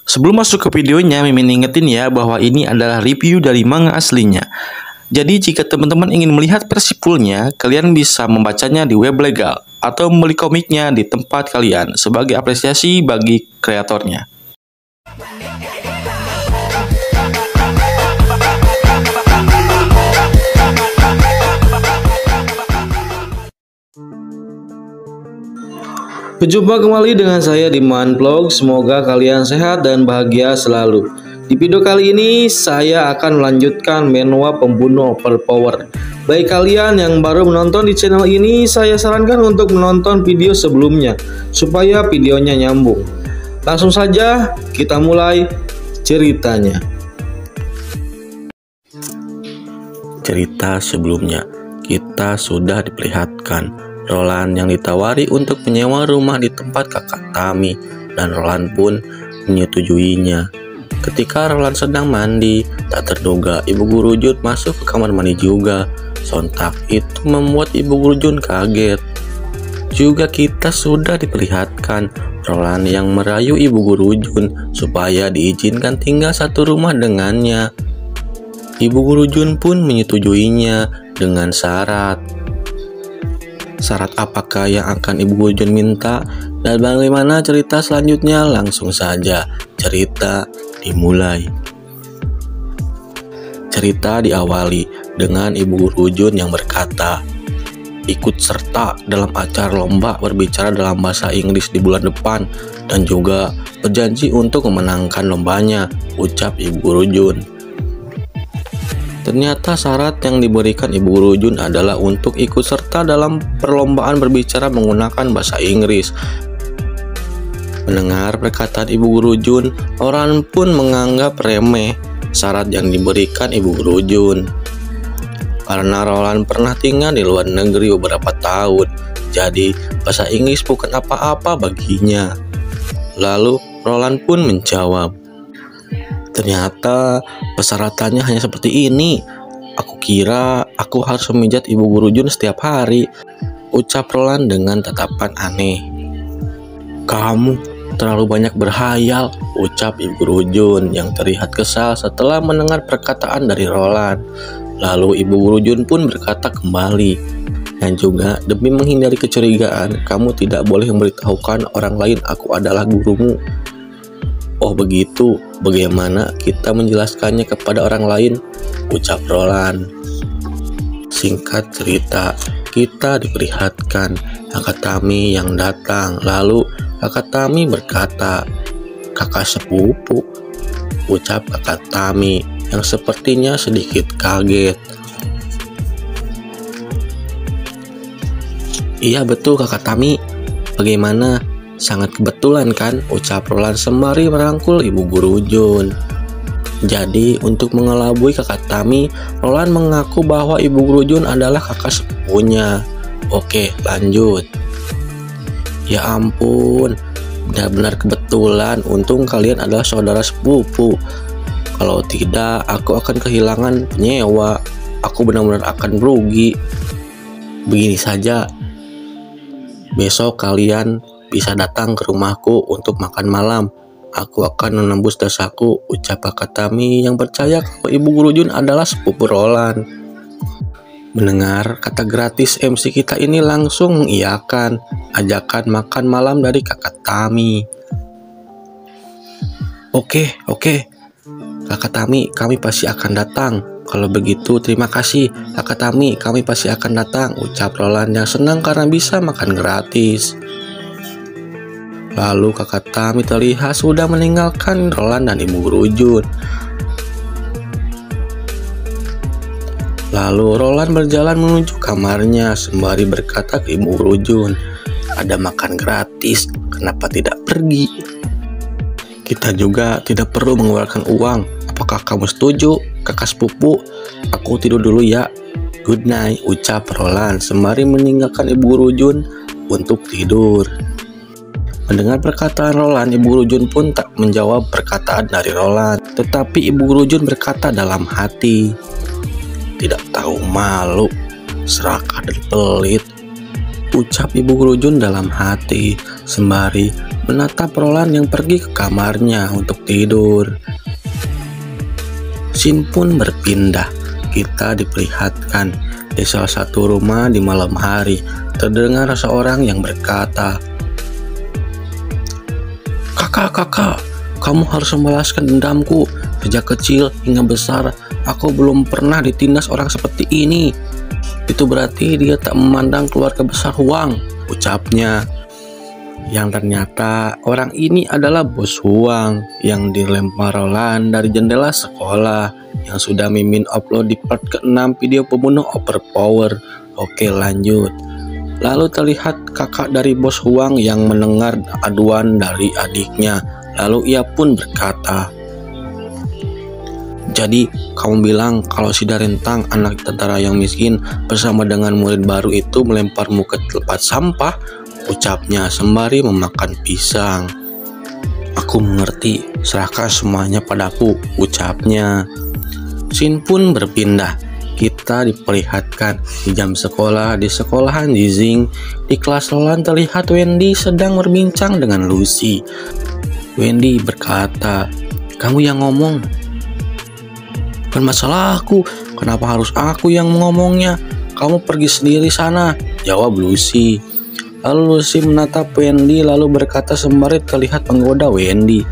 Sebelum masuk ke videonya, Mimin ingetin ya bahwa ini adalah review dari manga aslinya. Jadi jika teman-teman ingin melihat versi fullnya, kalian bisa membacanya di web legal atau membeli komiknya di tempat kalian sebagai apresiasi bagi kreatornya. Berjumpa kembali dengan saya di Manvlog. Semoga kalian sehat dan bahagia selalu. Di video kali ini saya akan melanjutkan Manhwa Pembunuh Overpower. Bagi kalian yang baru menonton di channel ini, saya sarankan untuk menonton video sebelumnya supaya videonya nyambung. Langsung saja kita mulai ceritanya. Cerita sebelumnya, kita sudah diperlihatkan Roland yang ditawari untuk menyewa rumah di tempat kakak Tami, dan Roland pun menyetujuinya. Ketika Roland sedang mandi, tak terduga ibu guru Jun masuk ke kamar mandi juga. Sontak itu membuat ibu guru Jun kaget. Juga kita sudah diperlihatkan Roland yang merayu ibu guru Jun supaya diizinkan tinggal satu rumah dengannya. Ibu guru Jun pun menyetujuinya dengan syarat. Syarat apakah yang akan ibu guru Jun minta dan bagaimana cerita selanjutnya? Langsung saja cerita dimulai. Cerita diawali dengan ibu guru Jun yang berkata, ikut serta dalam acara lomba berbicara dalam bahasa Inggris di bulan depan dan juga berjanji untuk memenangkan lombanya, ucap ibu guru Jun. Ternyata syarat yang diberikan ibu guru Jun adalah untuk ikut serta dalam perlombaan berbicara menggunakan bahasa Inggris. Mendengar perkataan ibu guru Jun, orang pun menganggap remeh syarat yang diberikan ibu guru Jun. Karena Roland pernah tinggal di luar negeri beberapa tahun, jadi bahasa Inggris bukan apa-apa baginya. Lalu Roland pun menjawab, ternyata persyaratannya hanya seperti ini. Aku kira aku harus memijat ibu guru Jun setiap hari, ucap Roland dengan tatapan aneh. Kamu terlalu banyak berhayal, ucap ibu guru Jun yang terlihat kesal setelah mendengar perkataan dari Roland. Lalu ibu guru Jun pun berkata kembali, dan juga demi menghindari kecurigaan, kamu tidak boleh memberitahukan orang lain aku adalah gurumu. Oh begitu, bagaimana kita menjelaskannya kepada orang lain, ucap Roland. Singkat cerita, kita diperlihatkan kakak Tami yang datang. Lalu kakak Tami berkata, kakak sepupu, ucap kakak Tami yang sepertinya sedikit kaget. Iya betul kakak Tami, bagaimana? Sangat kebetulan kan, ucap Roland sembari merangkul ibu guru Jun. Jadi untuk mengelabui kakak Tami, Roland mengaku bahwa ibu guru Jun adalah kakak sepupunya. Oke, lanjut. Ya ampun, benar-benar kebetulan, untung kalian adalah saudara sepupu. Kalau tidak, aku akan kehilangan penyewa. Aku benar-benar akan merugi. Begini saja, besok kalian bisa datang ke rumahku untuk makan malam. Aku akan menembus dosaku, ucap kakak Tami yang percaya kalau ibu guru Jun adalah sepupu Roland. Mendengar kata gratis, MC kita ini langsung mengiyakan ajakan makan malam dari kakak Tami. Oke, kakak Tami, kami pasti akan datang. Kalau begitu terima kasih kakak Tami, kami pasti akan datang, ucap Roland yang senang karena bisa makan gratis. Lalu kakak Tami terlihat sudah meninggalkan Roland dan ibu guru Jun. Lalu Roland berjalan menuju kamarnya sembari berkata ke ibu guru Jun, ada makan gratis, kenapa tidak pergi? Kita juga tidak perlu mengeluarkan uang. Apakah kamu setuju, kakak sepupu? Aku tidur dulu ya. Good night, ucap Roland sembari meninggalkan ibu guru Jun untuk tidur. Mendengar perkataan Roland, ibu guru Jun pun tak menjawab perkataan dari Roland. Tetapi ibu guru Jun berkata dalam hati, tidak tahu malu, serakah dan pelit, ucap ibu guru Jun dalam hati sembari menatap Roland yang pergi ke kamarnya untuk tidur. Scene pun berpindah. Kita diperlihatkan di salah satu rumah di malam hari. Terdengar seorang yang berkata, Kakak, kamu harus membalaskan dendamku. Sejak kecil hingga besar, aku belum pernah ditindas orang seperti ini. Itu berarti dia tak memandang keluarga besar Huang, ucapnya. Yang ternyata orang ini adalah bos Huang yang dilempar Roland dari jendela sekolah, yang sudah Mimin upload di part ke-6 video pembunuh overpower. Oke, lanjut. Lalu terlihat kakak dari bos Huang yang mendengar aduan dari adiknya. Lalu ia pun berkata, jadi kamu bilang kalau si Darentang, anak tentara yang miskin, bersama dengan murid baru itu melemparmu ke tempat sampah, ucapnya sembari memakan pisang. Aku mengerti, serahkan semuanya padaku, ucapnya. Scene pun berpindah. Kita diperlihatkan di jam sekolah di sekolahan Yizing. Di kelas Roland terlihat Wendy sedang berbincang dengan Lucy. Wendy berkata, kamu yang ngomong. Bukan masalahku, kenapa harus aku yang ngomongnya? Kamu pergi sendiri sana, jawab Lucy. Lalu Lucy menatap Wendy lalu berkata sembari terlihat menggoda Wendy.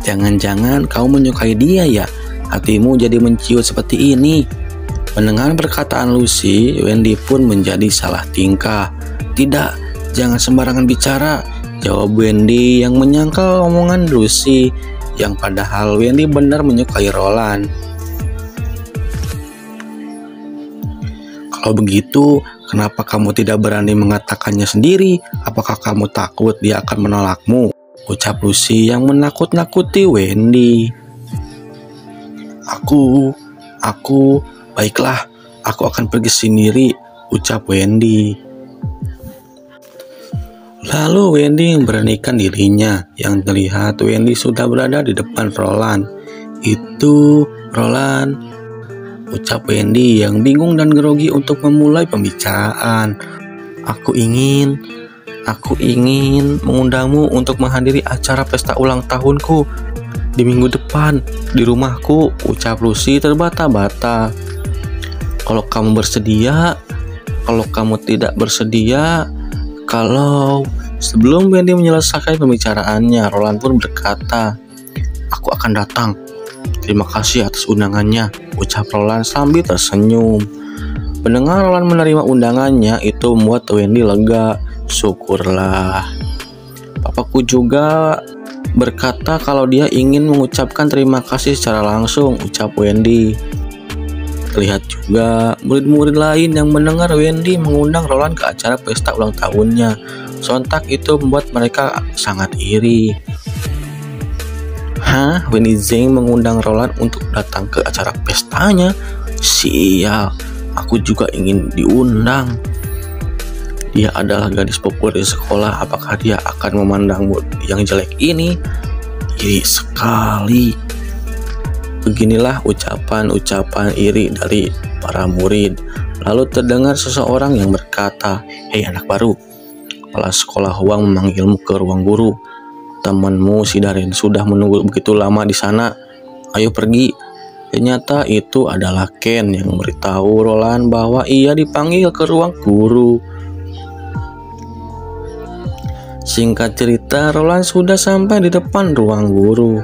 Jangan-jangan kamu menyukai dia ya? Hatimu jadi menciut seperti ini. Mendengar perkataan Lucy, Wendy pun menjadi salah tingkah. Tidak, jangan sembarangan bicara, jawab Wendy yang menyangkal omongan Lucy, yang padahal Wendy benar menyukai Roland. Kalau begitu, kenapa kamu tidak berani mengatakannya sendiri? Apakah kamu takut dia akan menolakmu? Ucap Lucy yang menakut-nakuti Wendy. Aku, baiklah, aku akan pergi sendiri, ucap Wendy. Lalu Wendy memberanikan dirinya, yang terlihat Wendy sudah berada di depan Roland. Itu Roland, ucap Wendy yang bingung dan grogi untuk memulai pembicaraan. Aku ingin mengundangmu untuk menghadiri acara pesta ulang tahunku di minggu depan di rumahku, ucap Lucy terbata-bata. Kalau kamu bersedia, kalau kamu tidak bersedia, sebelum Wendy menyelesaikan pembicaraannya, Roland pun berkata, aku akan datang. Terima kasih atas undangannya, ucap Roland sambil tersenyum. Mendengar Roland menerima undangannya, itu membuat Wendy lega. Syukurlah. Papaku juga berkata kalau dia ingin mengucapkan terima kasih secara langsung, ucap Wendy. Terlihat juga murid-murid lain yang mendengar Wendy mengundang Roland ke acara pesta ulang tahunnya. Sontak itu membuat mereka sangat iri. Wendy Zheng mengundang Roland untuk datang ke acara pestanya? Sial, aku juga ingin diundang. Dia adalah gadis populer di sekolah, apakah dia akan memandangmu yang jelek ini? Iri sekali. Beginilah ucapan-ucapan iri dari para murid. Lalu terdengar seseorang yang berkata, hei anak baru, kepala sekolah Huang memanggilmu ke ruang guru. Temanmu si Darren sudah menunggu begitu lama di sana. Ayo pergi. Ternyata itu adalah Ken yang memberitahu Roland bahwa ia dipanggil ke ruang guru. Singkat cerita, Roland sudah sampai di depan ruang guru.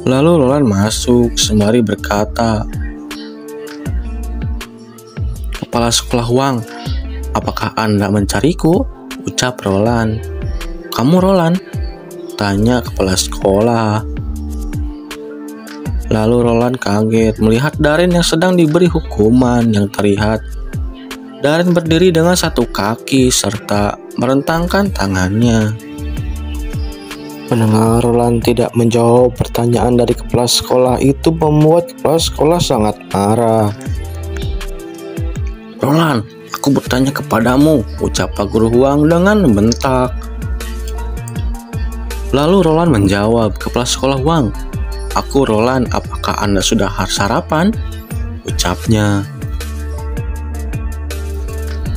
Lalu Roland masuk sembari berkata, kepala sekolah Huang, apakah Anda mencariku? Ucap Roland. Kamu Roland? Tanya kepala sekolah. Lalu Roland kaget melihat Darren yang sedang diberi hukuman. Yang terlihat Darren berdiri dengan satu kaki serta merentangkan tangannya. Mendengar Roland tidak menjawab pertanyaan dari kepala sekolah itu membuat kepala sekolah sangat marah. Roland, aku bertanya kepadamu, ucap Pak Guru Huang dengan membentak. Lalu Roland menjawab, kepala sekolah Huang, aku Roland, apakah Anda sudah sarapan? Ucapnya.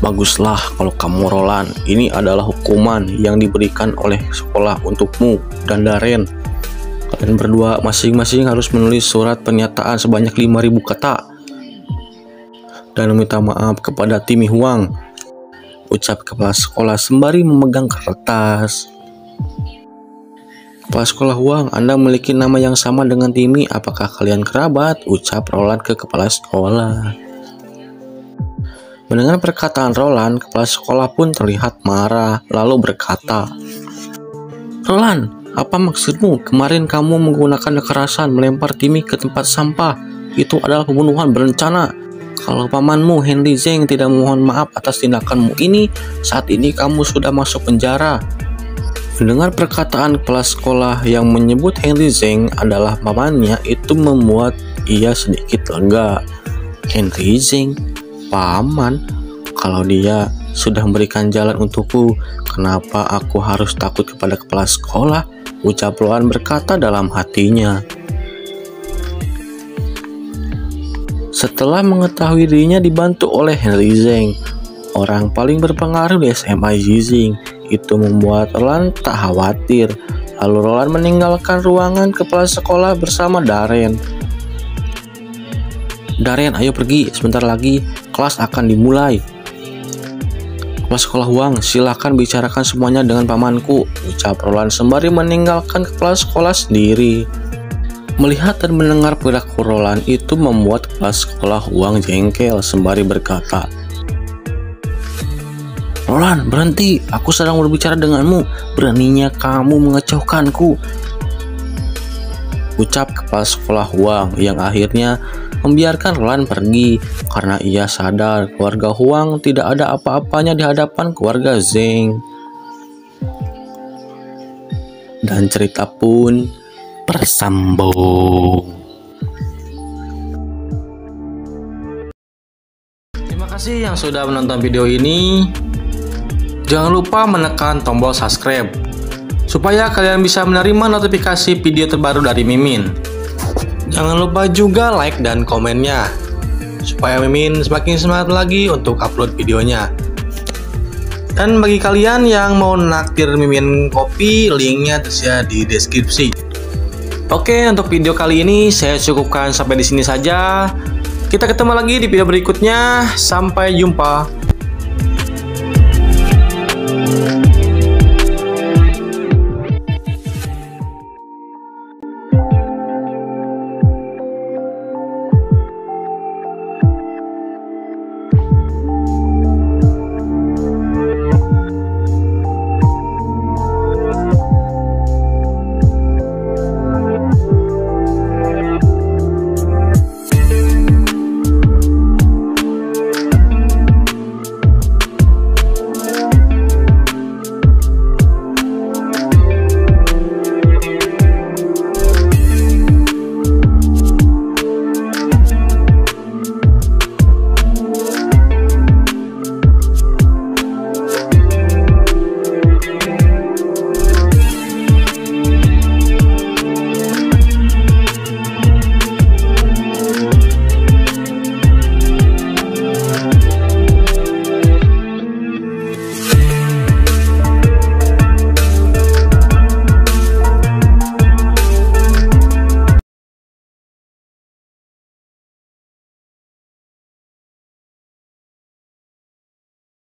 Baguslah kalau kamu Roland, ini adalah hukuman yang diberikan oleh sekolah untukmu dan Darren. Kalian berdua masing-masing harus menulis surat pernyataan sebanyak 5.000 kata dan meminta maaf kepada Timmy Huang, ucap kepala sekolah sembari memegang kertas. Kepala sekolah Huang, Anda memiliki nama yang sama dengan Timmy, apakah kalian kerabat? Ucap Roland ke kepala sekolah. Mendengar perkataan Roland, kepala sekolah pun terlihat marah, lalu berkata, "Roland, apa maksudmu? Kemarin kamu menggunakan kekerasan melempar Timmy ke tempat sampah. Itu adalah pembunuhan berencana. Kalau pamanmu Henry Zheng tidak memohon maaf atas tindakanmu ini, saat ini kamu sudah masuk penjara." Mendengar perkataan kepala sekolah yang menyebut Henry Zheng adalah pamannya, itu membuat ia sedikit lega. Henry Zheng, paman? Kalau dia sudah memberikan jalan untukku, kenapa aku harus takut kepada kepala sekolah? Ucap Roland berkata dalam hatinya. Setelah mengetahui dirinya dibantu oleh Henry Zheng, orang paling berpengaruh di SMA Yizing, itu membuat Roland tak khawatir. Lalu Roland meninggalkan ruangan kepala sekolah bersama Darren. "Darren, ayo pergi, sebentar lagi kelas akan dimulai." Kepala sekolah Huang, "Silahkan bicarakan semuanya dengan pamanku," ucap Roland sembari meninggalkan kepala sekolah sendiri. Melihat dan mendengar perilaku Roland itu membuat kepala sekolah Huang jengkel sembari berkata, "Roland, berhenti, aku sedang berbicara denganmu. Beraninya kamu mengecewakanku," ucap kepala sekolah Huang yang akhirnya membiarkan Roland pergi karena ia sadar keluarga Huang tidak ada apa-apanya di hadapan keluarga Zheng. Dan cerita pun bersambung. Terima kasih yang sudah menonton video ini. Jangan lupa menekan tombol subscribe supaya kalian bisa menerima notifikasi video terbaru dari Mimin. Jangan lupa juga like dan komennya supaya Mimin semakin semangat lagi untuk upload videonya. Dan bagi kalian yang mau naktir Mimin kopi, linknya tersedia di deskripsi. Oke, untuk video kali ini saya cukupkan sampai di sini saja. Kita ketemu lagi di video berikutnya. Sampai jumpa.